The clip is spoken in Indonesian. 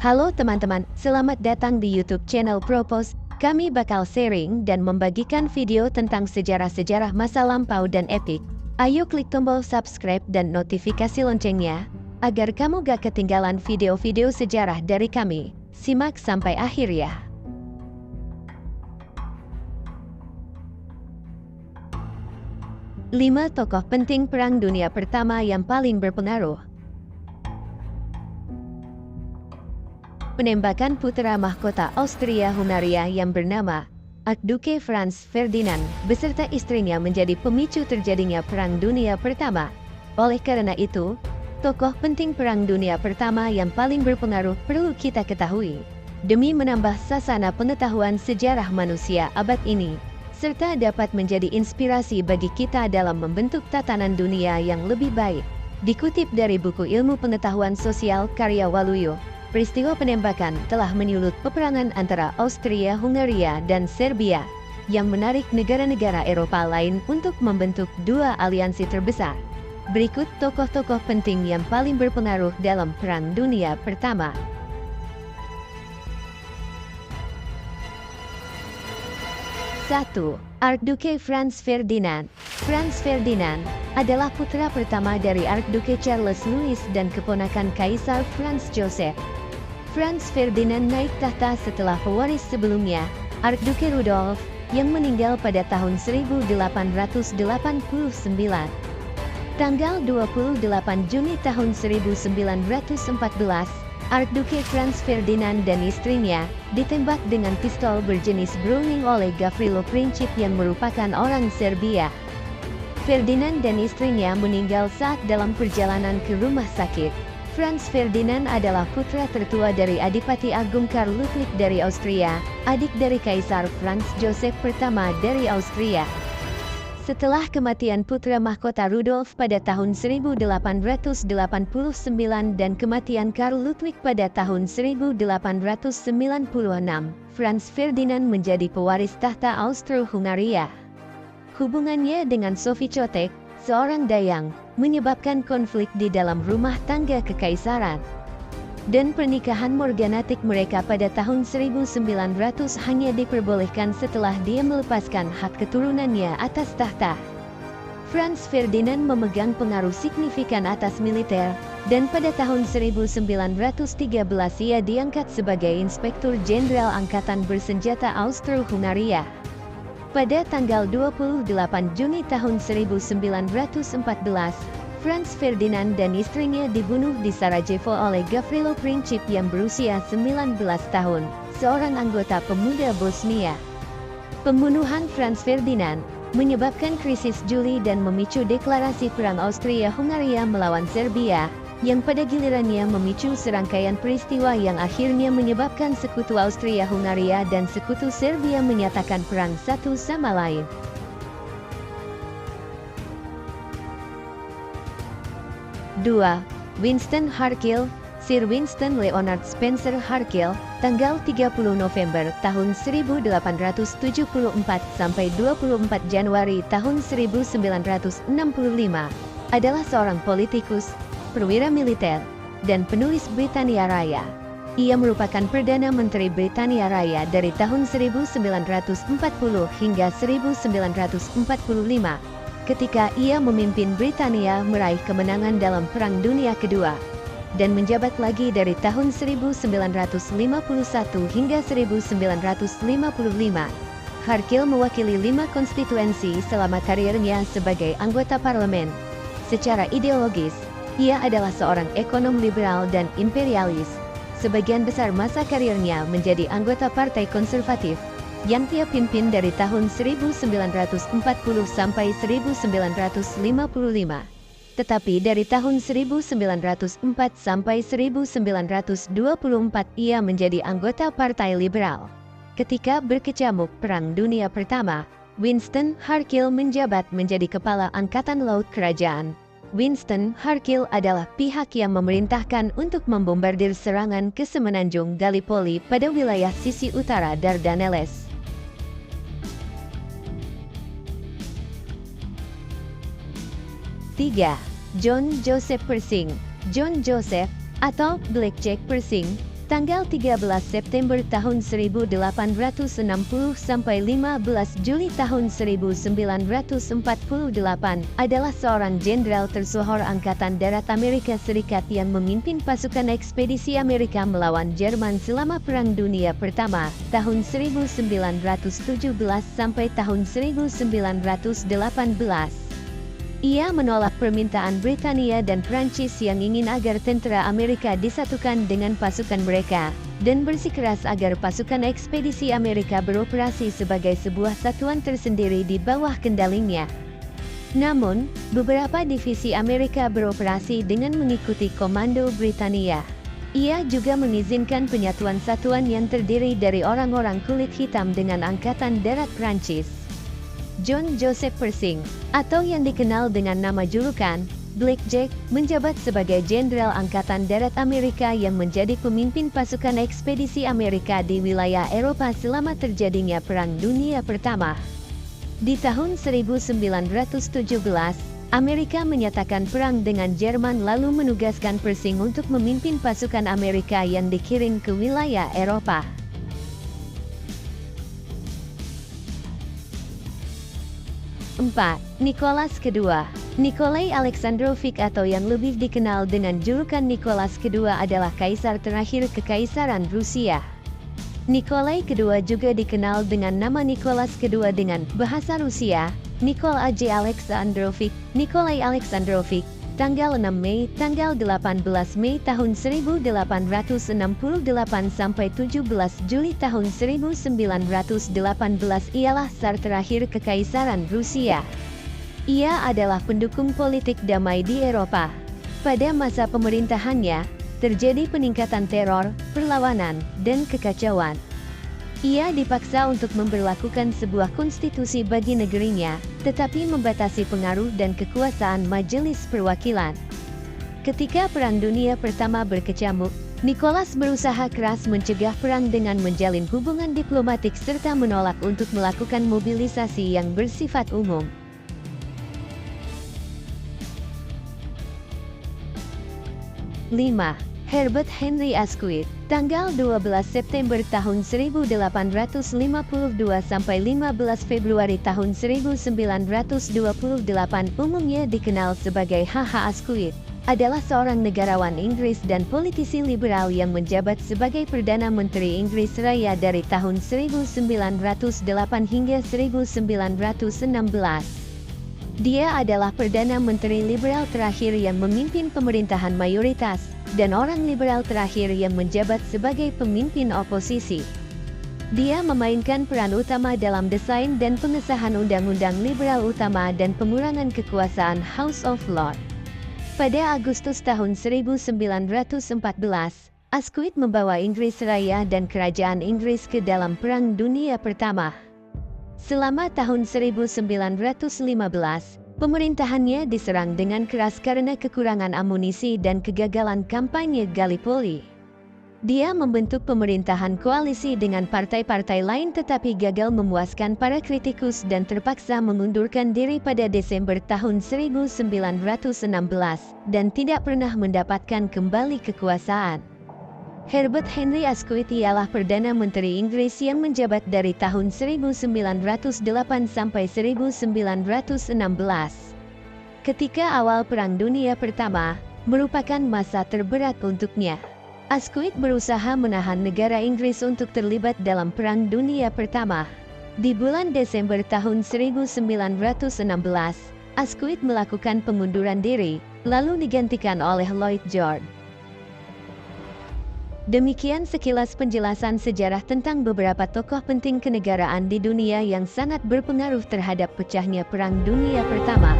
Halo teman-teman, selamat datang di YouTube channel Propos. Kami bakal sharing dan membagikan video tentang sejarah-sejarah masa lampau dan epik. Ayo klik tombol subscribe dan notifikasi loncengnya, agar kamu gak ketinggalan video-video sejarah dari kami. Simak sampai akhir ya. Lima tokoh penting Perang Dunia Pertama yang paling berpengaruh. Penembakan putra mahkota Austria-Hungaria yang bernama Archduke Franz Ferdinand beserta istrinya menjadi pemicu terjadinya Perang Dunia Pertama. Oleh karena itu, tokoh penting Perang Dunia Pertama yang paling berpengaruh perlu kita ketahui, demi menambah sasana pengetahuan sejarah manusia abad ini, serta dapat menjadi inspirasi bagi kita dalam membentuk tatanan dunia yang lebih baik. Dikutip dari buku Ilmu Pengetahuan Sosial karya Waluyo, peristiwa penembakan telah menyulut peperangan antara Austria-Hungaria dan Serbia, yang menarik negara-negara Eropa lain untuk membentuk dua aliansi terbesar. Berikut tokoh-tokoh penting yang paling berpengaruh dalam Perang Dunia Pertama. 1. Archduke Franz Ferdinand. Franz Ferdinand adalah putra pertama dari Archduke Charles Louis dan keponakan Kaisar Franz Joseph. Franz Ferdinand naik tahta setelah pewaris sebelumnya, Archduke Rudolf, yang meninggal pada tahun 1889. Tanggal 28 Juni tahun 1914, Archduke Franz Ferdinand dan istrinya ditembak dengan pistol berjenis Browning oleh Gavrilo Princip yang merupakan orang Serbia. Ferdinand dan istrinya meninggal saat dalam perjalanan ke rumah sakit. Franz Ferdinand adalah putra tertua dari Adipati Agung Karl Ludwig dari Austria, adik dari Kaisar Franz Joseph pertama dari Austria. Setelah kematian putra mahkota Rudolf pada tahun 1889 dan kematian Karl Ludwig pada tahun 1896, Franz Ferdinand menjadi pewaris tahta Austro-Hungaria. Hubungannya dengan Sophie Chotek, seorang dayang, menyebabkan konflik di dalam rumah tangga kekaisaran. Dan pernikahan morganatik mereka pada tahun 1900 hanya diperbolehkan setelah dia melepaskan hak keturunannya atas tahta. Franz Ferdinand memegang pengaruh signifikan atas militer, dan pada tahun 1913 ia diangkat sebagai Inspektur Jenderal Angkatan Bersenjata Austro-Hungaria. Pada tanggal 28 Juni tahun 1914, Franz Ferdinand dan istrinya dibunuh di Sarajevo oleh Gavrilo Princip yang berusia 19 tahun, seorang anggota pemuda Bosnia. Pembunuhan Franz Ferdinand menyebabkan krisis Juli dan memicu deklarasi Perang Austria-Hungaria melawan Serbia, yang pada gilirannya memicu serangkaian peristiwa yang akhirnya menyebabkan sekutu Austria-Hungaria dan sekutu Serbia menyatakan perang satu sama lain. Dua. Winston Churchill. Sir Winston Leonard Spencer Churchill, tanggal 30 November tahun 1874 sampai 24 Januari tahun 1965, adalah seorang politikus, perwira militer, dan penulis Britania Raya. Ia merupakan Perdana Menteri Britania Raya dari tahun 1940 hingga 1945, ketika ia memimpin Britania meraih kemenangan dalam Perang Dunia Kedua, dan menjabat lagi dari tahun 1951 hingga 1955. Churchill mewakili 5 konstituensi selama karirnya sebagai anggota parlemen. Secara ideologis, ia adalah seorang ekonom liberal dan imperialis. Sebagian besar masa karirnya menjadi anggota Partai Konservatif, yang ia pimpin dari tahun 1940 sampai 1955. Tetapi dari tahun 1904 sampai 1924 ia menjadi anggota Partai Liberal. Ketika berkecamuk Perang Dunia Pertama, Winston Churchill menjabat menjadi Kepala Angkatan Laut Kerajaan. Winston Churchill adalah pihak yang memerintahkan untuk membombardir serangan ke Semenanjung Gallipoli pada wilayah sisi utara Dardanelles. 3. John Joseph Pershing. John Joseph atau Blackjack Pershing Tanggal 13 September tahun 1860 sampai 15 Juli tahun 1948 adalah seorang jenderal tersohor Angkatan Darat Amerika Serikat yang memimpin pasukan ekspedisi Amerika melawan Jerman selama Perang Dunia Pertama, tahun 1917 sampai tahun 1918. Ia menolak permintaan Britania dan Prancis yang ingin agar tentara Amerika disatukan dengan pasukan mereka, dan bersikeras agar pasukan ekspedisi Amerika beroperasi sebagai sebuah satuan tersendiri di bawah kendalinya. Namun, beberapa divisi Amerika beroperasi dengan mengikuti komando Britania. Ia juga mengizinkan penyatuan satuan yang terdiri dari orang-orang kulit hitam dengan Angkatan Darat Prancis. John Joseph Pershing, atau yang dikenal dengan nama julukan Blackjack, menjabat sebagai Jenderal Angkatan Darat Amerika yang menjadi pemimpin pasukan ekspedisi Amerika di wilayah Eropa selama terjadinya Perang Dunia Pertama. Di tahun 1917, Amerika menyatakan perang dengan Jerman lalu menugaskan Pershing untuk memimpin pasukan Amerika yang dikirim ke wilayah Eropa. 4. Nicholas II. Nikolai Alexandrovich atau yang lebih dikenal dengan julukan Nicholas II adalah kaisar terakhir Kekaisaran Rusia. Nikolai II juga dikenal dengan nama Nicholas II dengan bahasa Rusia, Nikolai Alexandrovich, Nikolai Alexandrovich, tanggal 6 Mei, tanggal 18 Mei tahun 1868 sampai 17 Juli tahun 1918 ialah Tsar terakhir Kekaisaran Rusia. Ia adalah pendukung politik damai di Eropa. Pada masa pemerintahannya, terjadi peningkatan teror, perlawanan, dan kekacauan. Ia dipaksa untuk memberlakukan sebuah konstitusi bagi negerinya, tetapi membatasi pengaruh dan kekuasaan Majelis Perwakilan. Ketika Perang Dunia Pertama berkecamuk, Nicholas berusaha keras mencegah perang dengan menjalin hubungan diplomatik serta menolak untuk melakukan mobilisasi yang bersifat umum. Lima. Herbert Henry Asquith, tanggal 12 September tahun 1852 sampai 15 Februari tahun 1928, umumnya dikenal sebagai H.H. Asquith, adalah seorang negarawan Inggris dan politisi liberal yang menjabat sebagai Perdana Menteri Inggris Raya dari tahun 1908 hingga 1916. Dia adalah Perdana Menteri liberal terakhir yang memimpin pemerintahan mayoritas, dan orang liberal terakhir yang menjabat sebagai pemimpin oposisi. Dia memainkan peran utama dalam desain dan pengesahan undang-undang liberal utama dan pengurangan kekuasaan House of Lords. Pada Agustus tahun 1914, Asquith membawa Inggris Raya dan Kerajaan Inggris ke dalam Perang Dunia Pertama. Selama tahun 1915, pemerintahannya diserang dengan keras karena kekurangan amunisi dan kegagalan kampanye Gallipoli. Dia membentuk pemerintahan koalisi dengan partai-partai lain tetapi gagal memuaskan para kritikus dan terpaksa mengundurkan diri pada Desember tahun 1916 dan tidak pernah mendapatkan kembali kekuasaan. Herbert Henry Asquith ialah Perdana Menteri Inggris yang menjabat dari tahun 1908 sampai 1916. Ketika awal Perang Dunia Pertama, merupakan masa terberat untuknya. Asquith berusaha menahan negara Inggris untuk terlibat dalam Perang Dunia Pertama. Di bulan Desember tahun 1916, Asquith melakukan pengunduran diri, lalu digantikan oleh Lloyd George. Demikian sekilas penjelasan sejarah tentang beberapa tokoh penting kenegaraan di dunia yang sangat berpengaruh terhadap pecahnya Perang Dunia Pertama.